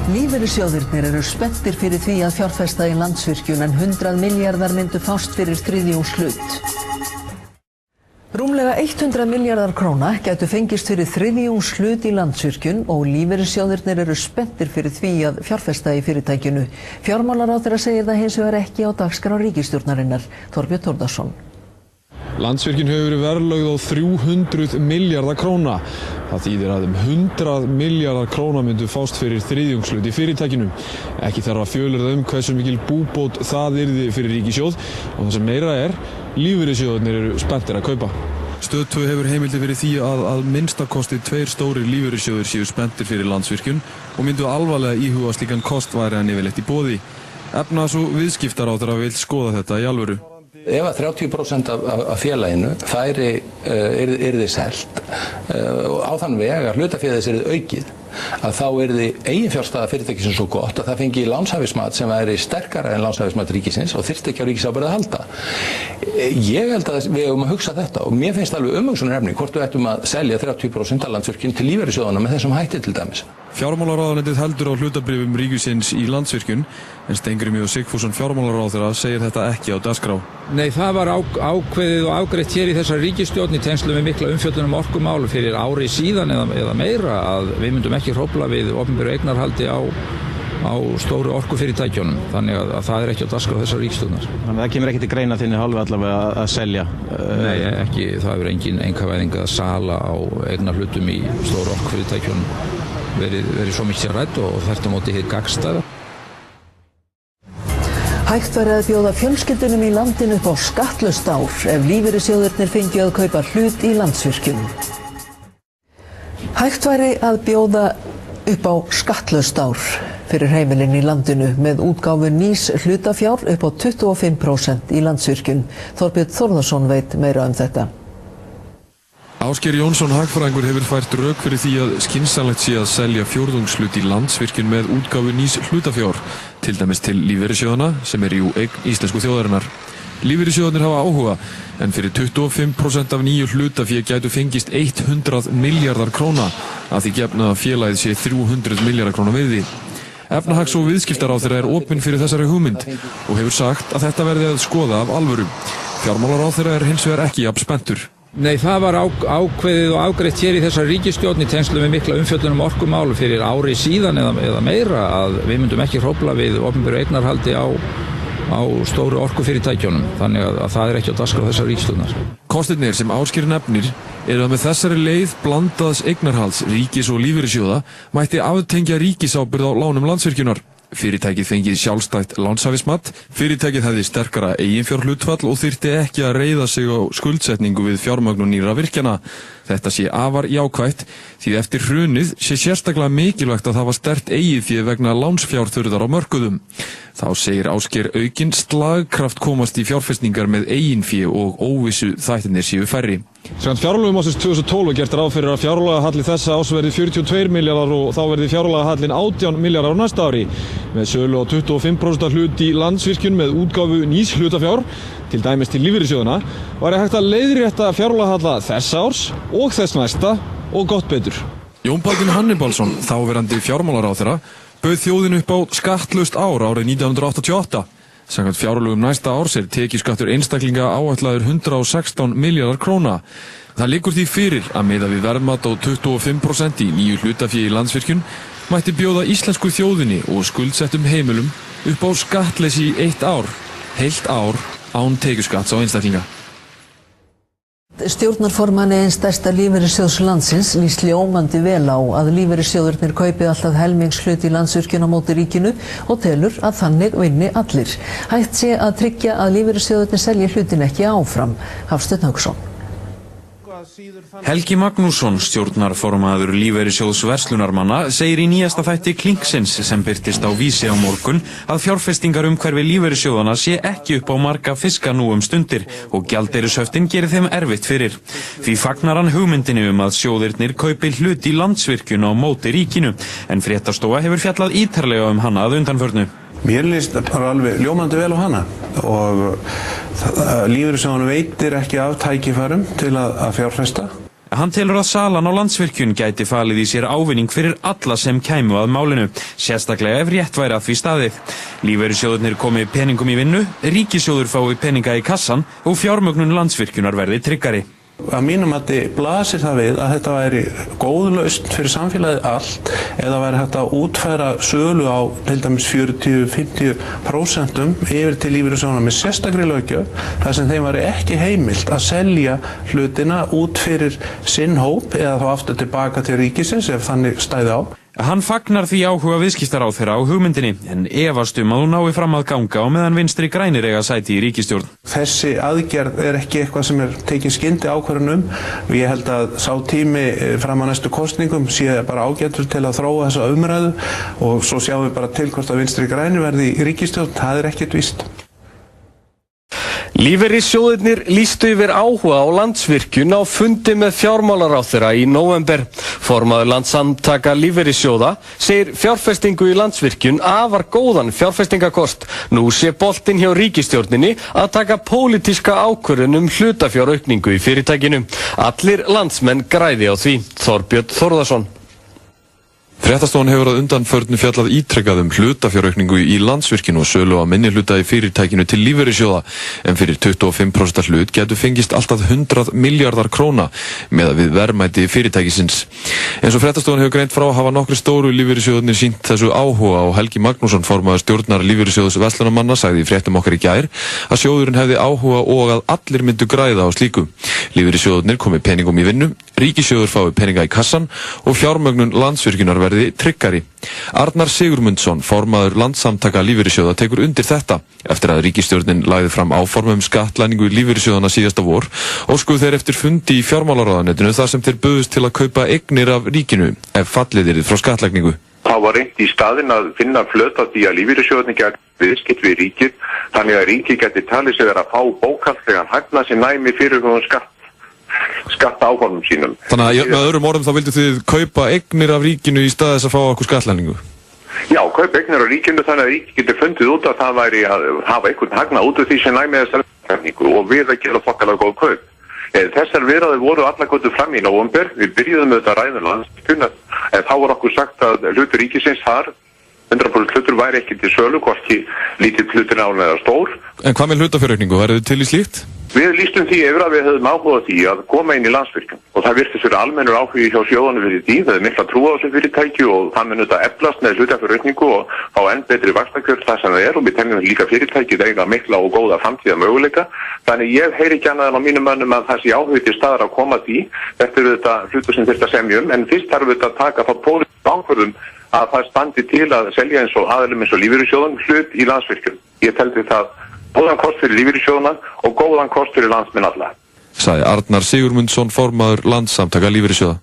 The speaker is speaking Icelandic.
Lífeyrissjóðirnir eru spenntir fyrir því að fjárfesta í Landsvirkjun en 100 milljarðar myndu fást fyrir þriðjungshlut. Rúmlega 100 milljarðar króna gætu fengist fyrir þriðjungshlut í Landsvirkjun og lífeyrissjóðirnir eru spenntir fyrir því að fjárfesta í fyrirtækinu. Fjármálaráðherra segir það hins vegar ekki á dagskrá ríkisstjórnarinnar. Þorbjörn Þórðarson. Landsvirkjun hefur verið verðlögð á 300 milljarða króna. Það þýðir að 100 milljarðar króna myndu fást fyrir þriðjungshlut í fyrirtækinu. Ekki þarf að fjölyrða hversu mikil búbót það yrði fyrir ríkissjóð og það sem meira lífeyrissjóðirnir eru spenntir að kaupa. Stöð 2 hefur heimildi fyrir því að minnstakosti 2 stórir lífeyrissjóðir séu spenntir fyrir Landsvirkjun og myndu alvarlega íhuga slíkan kost væri hann yfirleitt í boði. Efnahags- og viðskiptaráðherra vill skoða þetta í alvöru. Ef að 30% af félaginu yrði selt á þann veg að hlutaféð þess yrði aukið, að þá yrði eiginfjárstaða fyrirtækisins svo gott að það fengi lánshæfismat sem væri sterkara en lánshæfismat ríkisins og þyrfti ekki á ríkisábyrgð að halda. Ég held að við eigum að hugsa þetta og mér finnst alveg umhugsunarefni hvort við ættum að selja 30% af Landsvirkjun til lífeyrissjóðanna með þessum hætti til dæmis. Fjármálaráðuneytið heldur á hlutabréfum ríkisins í Landsvirkjun en Steingrímur Sigfússon fjármálaráðherra segir þetta ekki á dagskrá. Nei, það var ákveðið og afgreitt hér í þessari ríkisstjórn í tengslum við mikla umfjöllun orkumál fyrir ári síðan eða meira að við myndum ekki hrófla við opinberu eignarhaldi á stóru orkufyrirtækjunum. Þannig að það ekki á dagskrá þessari ríkisstjórnar. Þannig að það kemur ekki til greina þinni hálfu allavega að selja? Nei, ekki. Það hefur engin einkavæðing að sala á eignarhlutum í stóru orkufyrirtækjunum verið svo mikið rædd og þvert á móti hið gagnstæða. Hægt væri að bjóða fjölskyldunum í landinu upp á skattlaust ár ef lífeyrissjóðirnir fengju að kaupa hlut í Landsvirkjun. Hægt væri að bjóða upp á skattlaust ár fyrir heimilin í landinu með útgáfu nýs hlutafjár upp á 25% í Landsvirkjun. Þorbjörn Þórðarson veit meira þetta. Ásgeir Jónsson hagfræðingur hefur fært rök fyrir því að skynsamlegt sé að selja fjórðungshlut í Landsvirkjun með útgáfu nýs hlutafjár, til dæmis til lífeyrissjóðana sem jú eign íslensku þjóðarinnar. Lífeyrissjóðarnir hafa áhuga, en fyrir 25% af nýju hlutafé gætu fengist 100 milljarðar króna, að því gefna að félagið sé 300 milljarðar króna virði. Efnahags- og viðskiptaráðherra opinn fyrir þessari hugmynd og hefur sagt að þetta verði að skoða af alvöru. Fjármálaráðherra hins vegar ekki jafn spenntur. Nei, það var ákveðið og afgreitt hér í þessari ríkisstjórn í tengslum við mikla umfjöllun orkumál fyrir ári síðan eða meira að við myndum ekki hrófla við opinberu eignarhaldi á stóru orkufyrirtækjunum. Þannig að það ekki á dagskrá þessari ríkisstjórnar. Kostirnir sem Ásgeir nefnir að með þessari leið blandaðs eignarhalds ríkis og lífeyrissjóða mætti aftengja ríkisábyrgð á lánum Landsvirkjunar. Fyrirtækið fengið sjálfstætt lánshæfismat, fyrirtækið hefði sterkara eiginfjárhlutfall og þyrfti ekki að reiða sig á skuldsetningu við fjármögnun nýrra virkjana. Þetta sé afar jákvætt því eftir hrunið sé sérstaklega mikilvægt að hafa sterkt eigið fé vegna lánsfjárþurrðar á mörkuðum. Þá segir Ásgeir aukinn slagkraft komast í fjárfestingar með eigin fé og óvissu þættirnir séu færri. Samkvæmt fjárlögum ársins 2012 er gert ráð fyrir að fjárlagahalli þessa árs verði 42 milljarðar og þá verði fjárlagahallinn 18 milljarðar á næsta ári. Með sölu á 25% hlut í Landsvirkjun með útgáfu nýs hlutafjár, til dæmis til lífeyrissjóðana, væri hægt að leiðrétta fjárlagahalla þessa árs og þess næsta og gott betur. Jón Baldvin Hannibalsson, þáverandi fjármálaráðherra, bauð þjóðinu upp á skattlaust ár árið 1988. Samkvæmt fjárlögum næsta árs tekjuskattur einstaklinga áætlaður 116 milljarðar króna. Það liggur því fyrir að miðað við verðmat á 25% í nýju hlutafé í Landsvirkjun mætti bjóða íslensku þjóðinni og skuldsettum heimilum upp á skattleysi í 1 ár, heilt ár án tekjuskatts á einstaklinga. Stjórnarformanni eins stærsta lífeyrissjóðs landsins líst ljómandi vel á að lífeyrissjóðirnir kaupi alltaf helmingshlut í Landsvirkjun á móti ríkinu og telur að þannig vinni allir. Hægt sé að tryggja að lífeyrissjóðirnir selji hlutin ekki áfram. Hafsteinn Hauksson. Helgi Magnússon, stjórnarformaður lífeyrissjóðs verslunarmanna, segir í nýjasta þætti Klinksins sem birtist á Vísi á morgun að fjárfestingar umhverfi lífeyrissjóðana sé ekki upp á marga fiska nú stundir og gjaldeyrishöftin gerir þeim erfitt fyrir. Því fagnar hann hugmyndinu að sjóðirnir kaupi hlut í Landsvirkjun á móti ríkinu, en Fréttastofa hefur fjallað ítarlega hana að undanförnu. Mér líst bara alveg ljómandi vel á hana og lífeyrissjóðunum veitir ekki af tækifærum til að fjárfesta. Hann telur að salan á Landsvirkjun gæti falið í sér ávinning fyrir alla sem kæmu að málinu, sérstaklega ef rétt væri að því staðið. Lífeyrissjóðirnir komi peningum í vinnu, ríkissjóður fái peninga í kassan og fjármögnun Landsvirkjunar verði tryggari. Að mínum mati blasir það við að þetta væri góð lausn fyrir samfélagið allt eða væri hægt að útfæra sölu á til dæmis 40-50% yfir til lífeyrissjóðanna með sérstakri löggjöf þar sem þeim væri ekki heimilt að selja hlutina út fyrir sinn hóp eða þá aftur tilbaka til ríkisins ef þannig stæði á. Hann fagnar því áhuga viðskiptaráðherra á hugmyndinni en efast að hún nái fram að ganga á meðan Vinstri grænir eiga sæti í ríkisstjórn. Þessi aðgerð ekki eitthvað sem tekin skyndi ákvörðun og ég held að sá tími fram á næstu kosningum sé bara ágætur til að þróa þessa umræðu og svo sjáum við bara til hvort að Vinstri grænir verði í ríkisstjórn, það ekkert víst. Lífeyrissjóðirnir lýstu yfir áhuga á Landsvirkjun á fundi með fjármálaráðherra í nóvember. Formaður Landssamtaka lífeyrissjóða segir fjárfestingu í Landsvirkjun afar góðan fjárfestingakost. Nú sé boltinn hjá ríkisstjórninni að taka pólitíska ákvörðun hlutafjáraukningu í fyrirtækinu. Allir landsmenn græði á því. Þorbjörn Þórðarson. Fréttastofan hefur að undanförnu fjallað ítrekkað hlutafjáraukningu í Landsvirkjun og sölu á minni hluta í fyrirtækinu til lífeyrissjóða en fyrir 25% hlut getur fengist alltaf 100 miljardar króna meðað við verðmæti fyrirtækisins. Eins og fréttastofan hefur greint frá hafa nokkri stóru lífeyrissjóðarnir sýnt þessu áhuga og Helgi Magnússon, formaður stjórnar Lífeyrissjóðs verslunarmanna, sagði í fréttum okkar í gær að sjóðurinn hefði áhuga og að allir myndu græða á slíku. Lífeyrissjóðarnir komi peningum í vinnu, ríkissjóður fái peninga í kassan og fjármögnun Landsvirkjunar verði tryggari. Arnar Sigurmundsson, formaður Landssamtaka lífeyrissjóða, tekur undir þetta eftir að ríkisstjórnin lagði fram áform skattlagningu lífeyrissjóðana síðasta vor og óskuðu þeir eftir fundi í fjármálaráðuneytinu þar sem þeir buðust til að kaupa eignir af ríkinu ef fallið yrði frá skattlagningu. Það var reynt í staðinn að finna flöt á því að lífeyrissjóðarnir gæti viðskipt við ríkið þannig að ríkið gæti talið sig að fá bókhaldslegan hagnað sem næmi fyrirhuguðum skatta áformum sínum. Þannig að með öðrum orðum þá vildu þið kaupa eignir af ríkinu í stað þess að fá okkur skattlagningu? Já, kaupa eignir af ríkinu þannig að ríkið getur fundið út að það væri að hafa einhvern hagnað út af því sem næmi þessar skattlagningu og við að gera þokkalega góð kaup. Þessar viðræður voru allar götur fram í nóvember. Við byrjuðum með þetta ræðun Landsvirkjun en þá var okkur sagt að hlutur ríkisins þar 100% hlutur væri ekki til sölu, hvorki lítill hlutur eða stór. En hvað með hlutafjáraukningu? Væru þið til í slíkt? Við lýstum því yfir að við höfum áhuga því að koma inn í Landsvirkjun og það virtist fyrir almennur áhugi hjá sjóðanum fyrir því. Það mikla trú á þessu fyrirtæki og það mun auðvitað eflast með hlutafjáraukningu og fá enn betri vaxtakjör þar sem það og við teljum líka fyrirtæki eiga mikla og góða framtíða möguleika. Þannig ég heyri ekki annað en á mínum mönnum að það sé áhugi til staðar að koma því. Þetta er auðvitað hlutur sem þyrfti að semja en fyrst þarf auðvitað að taka þá pólitíska ákvörðun að það standi til að selja eins og aðilum eins og lífeyrissjóðum hlut í Landsvirkjun. Ég teldi það góðan kost fyrir lífeyrissjóðuna og góðan kost fyrir landsmenn alla. Sagði Arnar Sigurmundsson, formaður Landssamtaka lífeyrissjóða.